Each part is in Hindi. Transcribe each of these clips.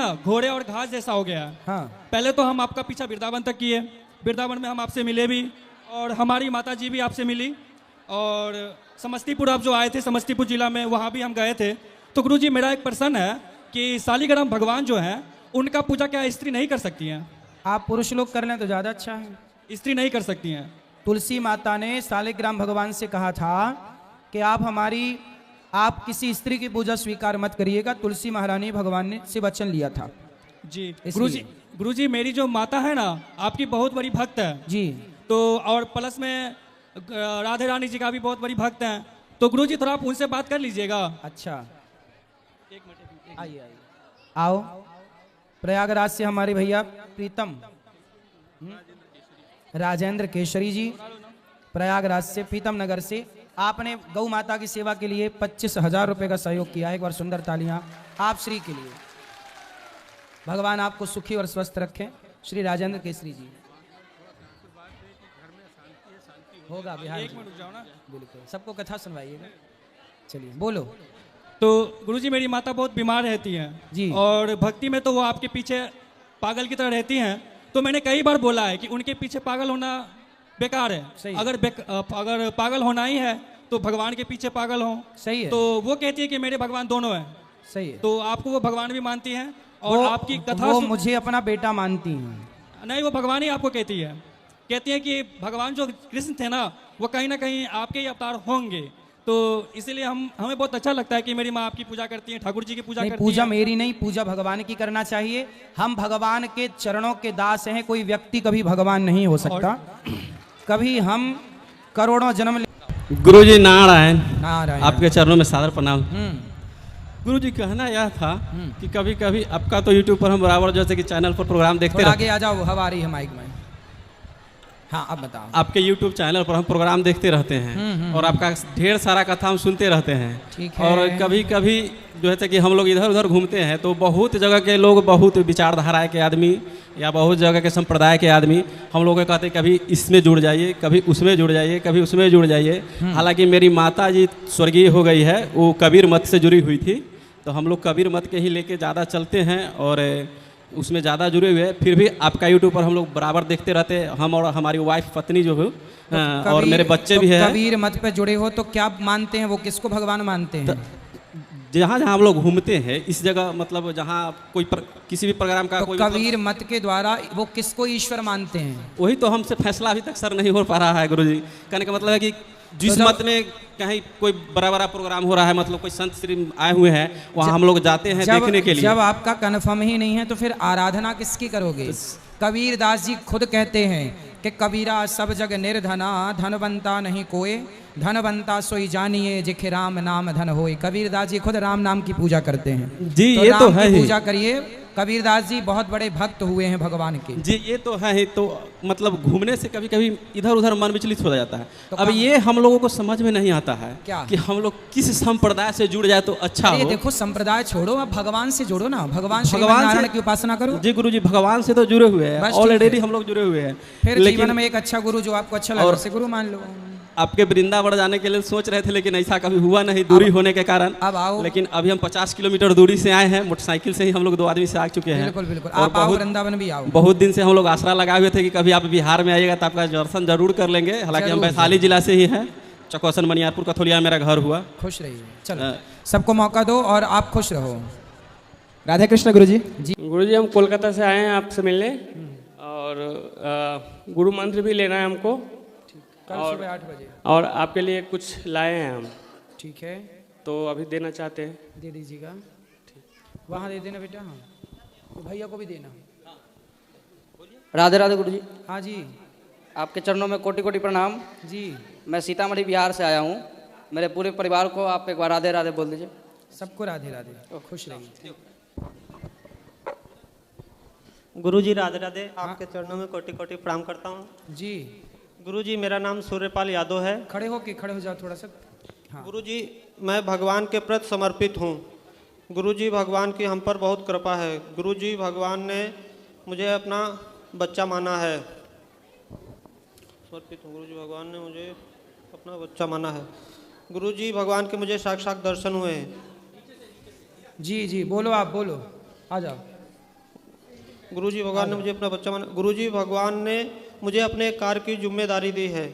ना घोड़े और घास जैसा हो गया है। हाँ। पहले तो हम आपका पीछा वृंदावन तक किए, वृंदावन में हम आपसे मिले भी और हमारी माता जी भी आपसे मिली, और समस्तीपुर आप जो आए थे, समस्तीपुर जिला में, वहाँ भी हम गए थे। तो गुरुजी मेरा एक प्रश्न है कि शालिग्राम भगवान जो हैं उनका पूजा क्या स्त्री नहीं कर सकती हैं? आप पुरुष लोग कर लें तो ज़्यादा अच्छा है। स्त्री नहीं कर सकती हैं। तुलसी माता ने शालिग्राम भगवान से कहा था कि आप किसी स्त्री की पूजा स्वीकार मत करिएगा। तुलसी महारानी भगवान ने से वचन लिया था जी गुरुजी मेरी जो माता है ना आपकी बहुत बड़ी भक्त है जी। तो और प्लस में राधे रानी जी का भी बहुत बड़ी भक्त हैं। तो गुरुजी थोड़ा आप उनसे बात कर लीजिएगा। अच्छा, आइए आओ। प्रयागराज से हमारे भैया प्रीतम राजेंद्र केसरी जी, प्रयागराज से, प्रीतम नगर से, आपने गौ माता की सेवा के लिए 25,000 रुपए का सहयोग किया है। एक बार सुंदर तालियां आप श्री के लिए। भगवान आपको सुखी और स्वस्थ रखें। श्री राजेंद्र केसरी जी। होगा बिहार। एक मिनट रुक जाओ ना। बिल्कुल, सबको कथा सुनवाइएगा। चलिए बोलो। तो गुरुजी मेरी माता बहुत बीमार रहती हैं जी, और भक्ति में तो वो आपके पीछे पागल की तरह रहती हैं। तो मैंने कई बार बोला है कि उनके पीछे पागल होना बेकार है। सही। अगर पागल होना ही है तो भगवान के पीछे पागल हो। सही है। तो वो कहती है कि मेरे भगवान दोनों हैं। सही है। तो आपको वो भगवान भी मानती हैं और आपकी कथा वो मुझे अपना बेटा मानती हैं। नहीं, वो भगवान ही आपको कहती है कि भगवान जो कृष्ण थे ना वो कहीं ना कहीं आपके ही अवतार होंगे। तो इसीलिए हमें बहुत अच्छा लगता है कि मेरी माँ आपकी पूजा करती है, ठाकुर जी की पूजा करती है। पूजा मेरी नहीं, पूजा भगवान की करना चाहिए। हम भगवान के चरणों के दास हैं। कोई व्यक्ति कभी भगवान नहीं हो सकता। कभी हम करोड़ों जन्म। गुरुजी नारायण, नारायण, आपके चरणों में सादर प्रणाम। गुरुजी कहना यह था कि कभी कभी आपका तो यूट्यूब पर हम बराबर जैसे कि चैनल पर प्रोग्राम देखते रहते। आगे आ जाओ, हवा आ रही है माइक में। हाँ, अब बताओ। आपके यूट्यूब चैनल पर हम प्रोग्राम देखते रहते हैं और आपका ढेर सारा कथा हम सुनते रहते हैं। ठीक है। और कभी कभी जो है कि हम लोग इधर उधर घूमते हैं तो बहुत जगह के लोग, बहुत विचारधारा के आदमी या बहुत जगह के संप्रदाय के आदमी हम लोग को कहते हैं कभी इसमें जुड़ जाइए, कभी उसमें जुड़ जाइए, कभी उसमें जुड़ जाइए। हालांकि मेरी माता जी स्वर्गीय हो गई है, वो कबीर मत से जुड़ी हुई थी, तो हम लोग कबीर मत के ही लेके ज़्यादा चलते हैं और उसमें ज़्यादा जुड़े हुए हैं। फिर भी आपका यूट्यूब पर हम लोग बराबर देखते रहते हैं, हम और हमारी वाइफ पत्नी जो है तो और मेरे बच्चे भी हैं। कबीर मत पे जुड़े हो तो क्या मानते हैं? वो किसको भगवान मानते हैं? जहाँ जहाँ हम लोग घूमते हैं इस जगह, मतलब जहाँ किसी भी प्रोग्राम का तो कोई कबीर मत के द्वारा वो किसको ईश्वर मानते हैं? वही तो हमसे फैसला अभी तक सर नहीं हो पा रहा है गुरुजी। कहने का मतलब है कि जिस मत में कहीं कोई बड़ा बड़ा प्रोग्राम हो रहा है, मतलब कोई संत श्री आए हुए हैं, वहाँ हम लोग जाते हैं देखने के लिए। जब आपका कन्फर्म ही नहीं है तो फिर आराधना किसकी करोगे? कबीरदास जी खुद कहते हैं कि कबीरा सब जग निर्धना, धनवंता नहीं कोई, धनवंता सोई जानिए जिखे राम नाम धन होए। कबीरदास जी खुद राम नाम की पूजा करते हैं जी। तो ये राम तो है की ही। पूजा करिए। कबीरदास जी बहुत बड़े भक्त हुए हैं भगवान के। जी ये तो है ही। तो मतलब घूमने से कभी कभी इधर उधर मन विचलित हो जाता है। तो अब ये हम लोगों को समझ में नहीं आता है क्या? कि हम लोग किस संप्रदाय से जुड़ जाए तो अच्छा हो। देखो, संप्रदाय छोड़ो, अब भगवान से जोड़ो ना। भगवान नारायण की उपासना करो। जी गुरुजी, भगवान से तो जुड़े हुए हैं, ऑलरेडी हम लोग जुड़े हुए हैं। फिर जीवन में एक अच्छा गुरु जो आपको अच्छा लगे उसे गुरु मान लो। आपके वृंदावन जाने के लिए सोच रहे थे लेकिन ऐसा कभी हुआ नहीं, दूरी होने के कारण। अब आओ। लेकिन अभी हम 50 किलोमीटर दूरी से आए हैं, मोटरसाइकिल से ही हम लोग 2 आदमी से आ चुके हैं। बिल्कुल बिल्कुल, आप आओ, वृंदावन भी आओ। बहुत दिन से हम लोग आसरा लगाए हुए थे कि कभी आप बिहार में आइएगा तो आपका दर्शन जरूर कर लेंगे। हालांकि हम वैशाली जिला से ही हैं, चकौसन मनियारपुर कथोलिया मेरा घर हुआ। खुश रहिए, चलो सबको मौका दो और आप खुश रहो। राधे कृष्ण गुरुजी। जी गुरुजी, हम कोलकाता से आए हैं आपसे मिलने और गुरु मंत्र भी लेना है हमको। कल सुबह 8 बजे। और आपके लिए कुछ लाए हैं हम। ठीक है, तो अभी देना चाहते हैं। दे दीजिएगा। वहाँ दे देना बेटा। हाँ, तो भैया को भी देना। राधे राधे गुरुजी। हाँ जी, आपके चरणों में कोटि कोटि प्रणाम जी। मैं सीतामढ़ी बिहार से आया हूँ। मेरे पूरे परिवार को आप एक बार राधे राधे बोल दीजिए। सबको राधे राधे, खुश रहिए। गुरुजी राधे राधे। आपके चरणों में कोटि कोटि प्रणाम करता हूँ। जी गुरुजी, मेरा नाम सूर्यपाल यादव है। खड़े हो जाओ थोड़ा सा। हाँ। गुरुजी, मैं भगवान के प्रति समर्पित हूँ। गुरुजी, भगवान की हम पर बहुत कृपा है। गुरुजी, भगवान ने मुझे अपना बच्चा माना है। समर्पित हूँ गुरुजी, भगवान ने मुझे अपना बच्चा माना है। गुरुजी, भगवान के मुझे साक्षात दर्शन हुए हैं। जी जी, बोलो, आप बोलो, आ जाओ। गुरुजी भगवान ने मुझे अपना बच्चा माना। गुरुजी भगवान ने मुझे अपने कार्य की जिम्मेदारी दी है।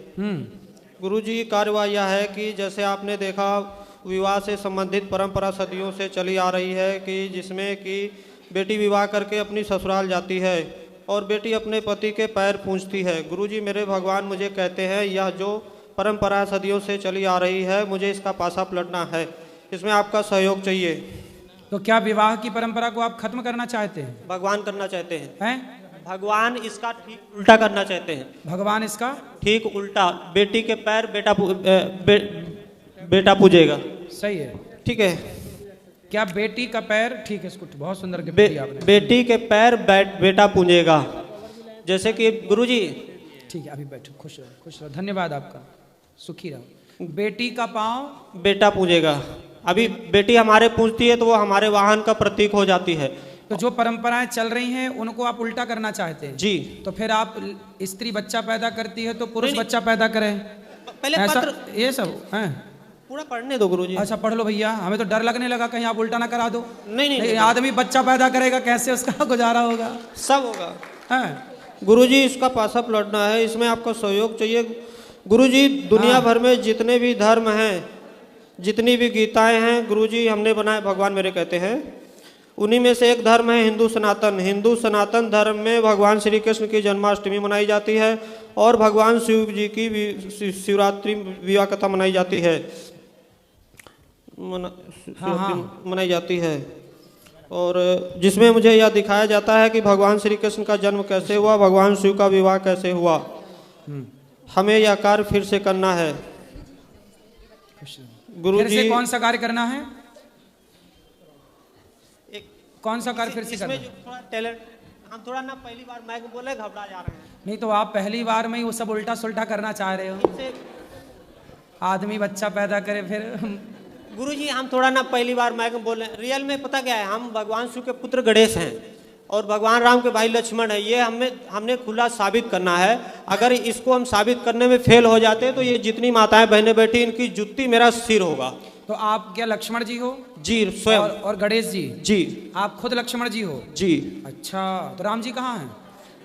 गुरुजी कार्यवाही यह है कि जैसे आपने देखा विवाह से संबंधित परंपरा सदियों से चली आ रही है कि जिसमें कि बेटी विवाह करके अपनी ससुराल जाती है और बेटी अपने पति के पैर पूंछती है। गुरुजी मेरे भगवान मुझे कहते हैं यह जो परंपरा सदियों से चली आ रही है मुझे इसका पासा पलटना है, इसमें आपका सहयोग चाहिए। तो क्या विवाह की परंपरा को आप खत्म करना चाहते हैं? भगवान करना चाहते हैं। हैं? भगवान इसका ठीक उल्टा करना चाहते हैं। भगवान इसका ठीक उल्टा, बेटी के पैर बेटा पूजेगा। सही है। ठीक है। क्या बेटी का पैर, ठीक है, इसको बहुत सुंदर गिफ्ट दिया आपने। बेटी के पैर बेटा पूजेगा। जैसे कि गुरुजी, ठीक है, अभी बैठो, खुश रहो, धन्यवाद आपका, सुखी रहो। बेटी का पाँव बेटा पूजेगा। अभी बेटी हमारे पूजती है तो वो हमारे वाहन का प्रतीक हो जाती है। तो जो परंपराएं चल रही हैं उनको आप उल्टा करना चाहते हैं? जी। तो फिर आप स्त्री बच्चा पैदा करती है तो पुरुष बच्चा पैदा करें, पहले ऐसा पत्र ये सब हैं? पूरा पढ़ने दो गुरुजी। अच्छा पढ़ लो भैया, हमें तो डर लगने लगा कहीं आप उल्टा ना करा दो। नहीं, आदमी बच्चा पैदा करेगा कैसे, उसका गुजारा होगा? सब होगा। हैं? गुरुजी इसका पासा पलटना है, इसमें आपका सहयोग चाहिए। गुरुजी दुनिया भर में जितने भी धर्म हैं, जितनी भी गीताएं हैं गुरुजी हमने बनाए, भगवान मेरे कहते हैं। उन्हीं में से एक धर्म है हिंदू सनातन। हिंदू सनातन धर्म में भगवान श्री कृष्ण की जन्माष्टमी मनाई जाती है और भगवान शिव जी की शिवरात्रि विवाह कथा मनाई जाती है, मनाई जाती है। और जिसमें मुझे यह दिखाया जाता है कि भगवान श्री कृष्ण का जन्म कैसे हुआ, भगवान शिव का विवाह कैसे हुआ। हमें यह कार्य फिर से करना है। गुरुजी कौन सा कार्य करना है? कौन सा कार्य फिर से करना है? थोड़ा टैलेंट, हम थोड़ा ना पहली बार माइक बोले घबरा जा रहे हैं। नहीं तो आप पहली बार में ही वो सब उल्टा सुल्टा करना चाह रहे हो। आदमी बच्चा पैदा करे फिर। गुरुजी हम थोड़ा ना पहली बार माइक बोले, रियल में पता क्या है, हम भगवान शिव के पुत्र गणेश हैं और भगवान राम के भाई लक्ष्मण है। ये हमने खुला साबित करना है। अगर इसको हम साबित करने में फेल हो जाते तो ये जितनी माताएं बहनें बैठी इनकी जुत्ती मेरा सिर होगा। तो आप क्या लक्ष्मण जी हो? जी स्वयं। और गणेश जी? जी। आप खुद लक्ष्मण जी हो? जी। अच्छा, तो राम जी कहाँ हैं?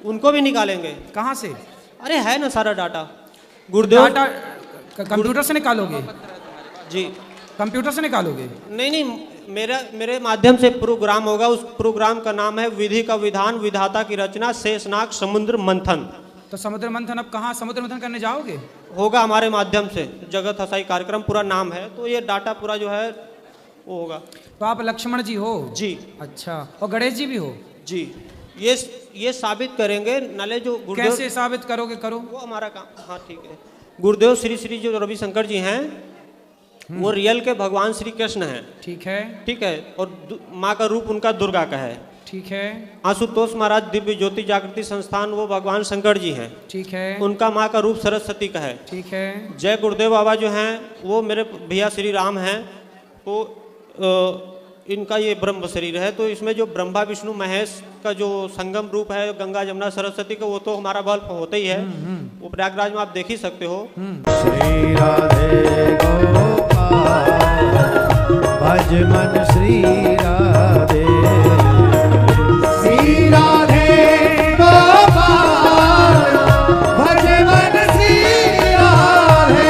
उनको भी निकालेंगे। कहाँ से? अरे है ना सारा डाटा गुरुदेव। डाटा कंप्यूटर से निकालोगे? जी। कंप्यूटर से निकालोगे? नहीं, मेरे माध्यम से प्रोग्राम होगा। उस प्रोग्राम का नाम है विधि का विधान, विधाता की रचना, शेषनाग समुद्र मंथन। तो समुद्र मंथन अब कहाँ समुद्र मंथन करने जाओगे? होगा हमारे माध्यम से, जगत हसाई कार्यक्रम पूरा नाम है। तो ये डाटा पूरा जो है वो होगा। तो आप लक्ष्मण जी हो? जी। अच्छा, और गणेश जी भी हो? जी। ये साबित करेंगे नाले जो गुरुदेव। कैसे साबित करोगे? करो, वो हमारा काम। हाँ ठीक है। गुरुदेव श्री जो रविशंकर जी हैं वो रियल के भगवान श्री कृष्ण हैं। ठीक है। ठीक है। और माँ का रूप उनका दुर्गा का है। ठीक है। आशुतोष महाराज दिव्य ज्योति जागृति संस्थान वो भगवान शंकर जी हैं। ठीक है। उनका माँ का रूप सरस्वती का है। ठीक है। जय गुरुदेव बाबा जो हैं वो मेरे भैया श्री राम हैं। तो इनका ये ब्रह्म शरीर है। तो इसमें जो ब्रह्मा विष्णु महेश का जो संगम रूप है गंगा जमुना सरस्वती का, वो तो हमारा बल्ब होता ही है। वो प्रयागराज में आप देख ही सकते हो। श्री राधे गोपाल भज मन श्री राधे, श्री राधे गोपाल भज मन श्री राधे।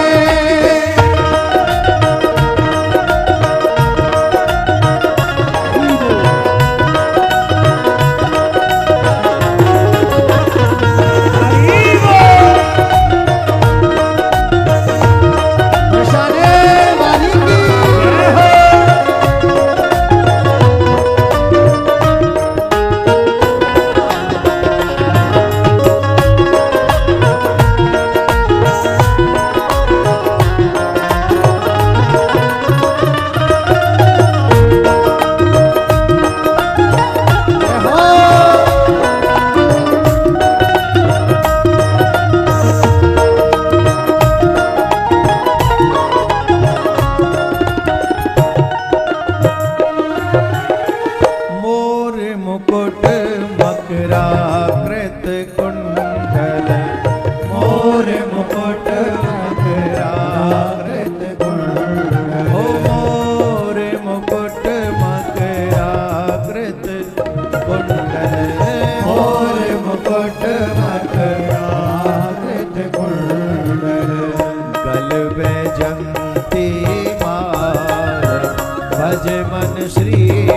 मुकुट मकराकृत कुंडल गल में जंती माल भज मन श्री